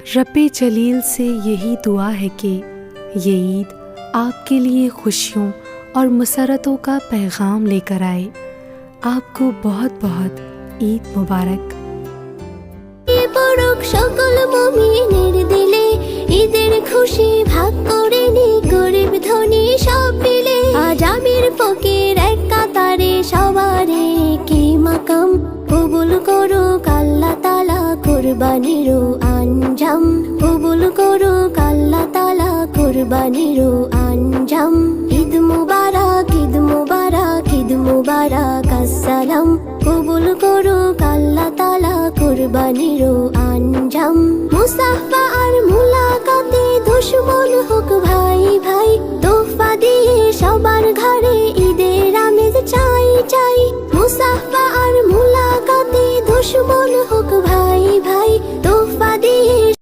रब्बे जलील से यही दुआ है कि ये ईद आपके लिए खुशियों और मसरतों का पैगाम लेकर आए। आपको बहुत बहुत ईद मुबारक। সকল মুমিনের দিলে ঈদের খুশি ভাগ করে নি গরিব ধনী সব মিলে। আজ আমির ফকির এক কাতারে সবারে কি মাকাম কবুল করুক আল্লাহ তাআলা কুরবানির আঞ্জাম। কবুল করুক আল্লাহ তাআলা কুরবানির আঞ্জাম। ঈদ মুবারক ঈদ মুবারক ঈদ মুবারক আসসালাম। কবুল করুক আল্লাহ তাআলা কুরবানির আঞ্জাম। মুসা